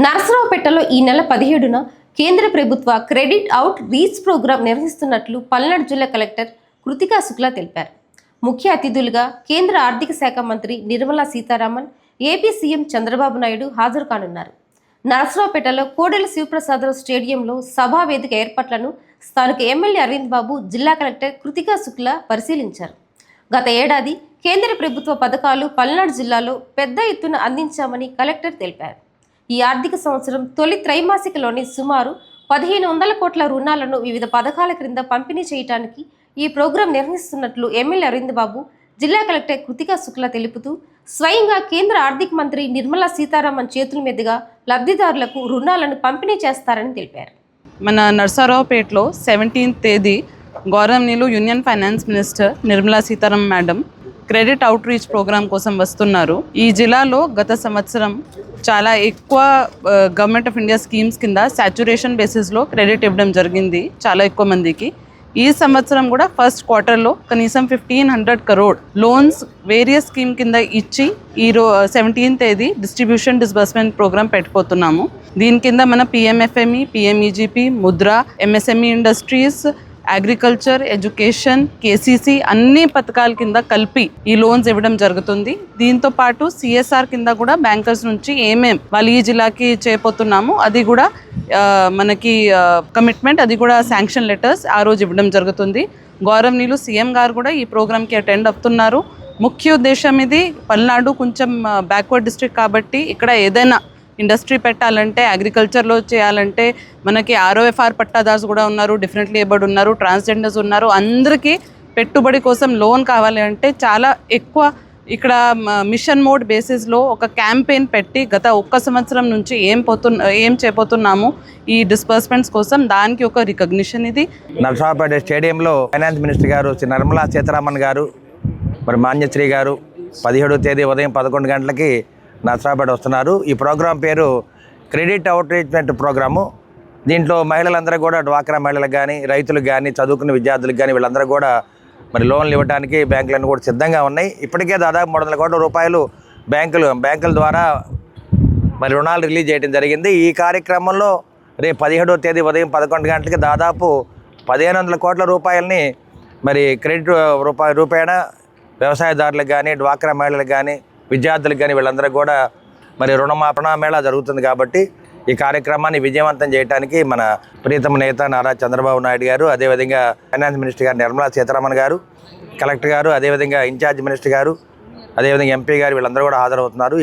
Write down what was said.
నరసరావుపేటలో ఈ నెల 17న కేంద్ర ప్రభుత్వ క్రెడిట్ అవుట్ రీచ్ ప్రోగ్రాం నిర్వహిస్తున్నట్లు పల్నాడు జిల్లా కలెక్టర్ కృతికా శుక్లా తెలిపారు. ముఖ్య అతిథులుగా కేంద్ర ఆర్థిక శాఖ మంత్రి నిర్మలా సీతారామన్, ఏపీ సీఎం చంద్రబాబు నాయుడు హాజరు కానున్నారు. నరసరావుపేటలో కోడెల శివప్రసాదరావు స్టేడియంలో సభా వేదిక ఏర్పాట్లను స్థానిక ఎమ్మెల్యే అరవింద్ బాబు, జిల్లా కలెక్టర్ కృతికా శుక్లా పరిశీలించారు. గత ఏడాది కేంద్ర ప్రభుత్వ పథకాలు పల్నాడు జిల్లాలో పెద్ద ఎత్తున అందించామని కలెక్టర్ తెలిపారు. ఈ ఆర్థిక సంవత్సరం తొలి త్రైమాసికలోని సుమారు 1500 కోట్ల రుణాలను వివిధ పథకాల క్రింద పంపిణీ చేయడానికి ఈ ప్రోగ్రాం నిర్వహిస్తున్నట్లు ఎమ్మెల్యే అరవింద్ బాబు, జిల్లా కలెక్టర్ కృతికా శుక్లా తెలుపుతూ, స్వయంగా కేంద్ర ఆర్థిక మంత్రి నిర్మలా సీతారామన్ చేతుల మీదుగా లబ్ధిదారులకు రుణాలను పంపిణీ చేస్తారని తెలిపారు. మన నర్సరావుపేటలో 17వ తేదీ గౌరవనీయులు union finance minister Nirmala Sitharaman madam credit outreach programme కోసం వస్తున్నారు. ఈ జిల్లాలో గత సంవత్సరం చాలా ఎక్కువ గవర్నమెంట్ ఆఫ్ ఇండియా స్కీమ్స్ కింద సాచ్యురేషన్ బేసిస్లో క్రెడిట్ ఇవ్వడం జరిగింది చాలా ఎక్కువ మందికి. ఈ సంవత్సరం కూడా ఫస్ట్ క్వార్టర్లో కనీసం 1500 crore లోన్స్ వేరియస్ స్కీమ్ కింద ఇచ్చి 17వ తేదీ డిస్బర్స్మెంట్ ప్రోగ్రామ్ పెట్టుకోతున్నాము. దీని కింద మన PMFME, PMEGP, Mudra, MSME industries, agriculture, education, KCC అన్ని పథకాల కింద కలిపి ఈ లోన్స్ ఇవ్వడం జరుగుతుంది. దీంతో పాటు సిఎస్ఆర్ కింద కూడా బ్యాంకర్స్ నుంచి ఏమేం వాళ్ళు ఈ జిల్లాకి చేయబోతున్నాము అది కూడా మనకి కమిట్మెంట్, అది కూడా శాంక్షన్ లెటర్స్ ఆ రోజు ఇవ్వడం జరుగుతుంది. గౌరవనీయులు సీఎం గారు కూడా ఈ ప్రోగ్రామ్కి అటెండ్ అవుతున్నారు. ముఖ్య ఉద్దేశం ఇది, పల్నాడు కొంచెం బ్యాక్వర్డ్ డిస్ట్రిక్ట్ కాబట్టి ఇక్కడ ఏదైనా ఇండస్ట్రీ పెట్టాలంటే, అగ్రికల్చర్లో చేయాలంటే మనకి ఆర్ఓఎఫ్ఆర్ పట్టాదార్స్ కూడా ఉన్నారు, డిఫరెంట్లీ ఏబుల్డ్ ఉన్నారు, ట్రాన్స్జెండర్స్ ఉన్నారు. అందరికీ పెట్టుబడి కోసం లోన్ కావాలి అంటే చాలా ఎక్కువ ఇక్కడ మిషన్ మోడ్ బేసిస్లో ఒక క్యాంపెయిన్ పెట్టి గత ఒక్క సంవత్సరం నుంచి ఏం చేయబోతున్నాము ఈ డిస్బర్స్మెంట్స్ కోసం, దానికి ఒక రికగ్నిషన్ ఇది. నరసరావుపేట స్టేడియంలో ఫైనాన్స్ మినిస్టర్ గారు శ్రీ నిర్మలా సీతారామన్ గారు, మరి మాన్యశ్రీ గారు 17వ తేదీ ఉదయం 11 గంటలకి నరసరావుపేట వస్తున్నారు. ఈ ప్రోగ్రాం పేరు క్రెడిట్ అవుట్రీచ్మెంట్ ప్రోగ్రాము. దీంట్లో మహిళలందరూ కూడా, డ్వాక్రా మహిళలకు కానీ, రైతులకు కానీ, చదువుకున్న విద్యార్థులకు కానీ వీళ్ళందరూ కూడా మరి లోన్లు ఇవ్వడానికి బ్యాంకులన్నీ కూడా సిద్ధంగా ఉన్నాయి. ఇప్పటికే దాదాపు 300 కోట్ల రూపాయలు బ్యాంకుల ద్వారా మరి రుణాలు రిలీజ్ చేయడం జరిగింది. ఈ కార్యక్రమంలో రేపు 17వ తేదీ ఉదయం 11 గంటలకి దాదాపు 1500 కోట్ల రూపాయలని మరి క్రెడిట్ రూపేణ వ్యవసాయదారులకు కానీ, డ్వాక్రా మహిళలకు కానీ, విద్యార్థులకు కానీ వీళ్ళందరూ కూడా మరి రుణమాపణ మేళా జరుగుతుంది. కాబట్టి ఈ కార్యక్రమాన్ని విజయవంతం చేయడానికి మన ప్రియతమ నేత నారా చంద్రబాబు నాయుడు గారు, అదేవిధంగా ఫైనాన్స్ మినిస్టర్ గారు నిర్మలా సీతారామన్ గారు, కలెక్టర్ గారు, అదేవిధంగా ఇన్ఛార్జ్ మినిస్టర్ గారు, అదేవిధంగా ఎంపీ గారు వీళ్ళందరూ కూడా హాజరవుతున్నారు. ఈ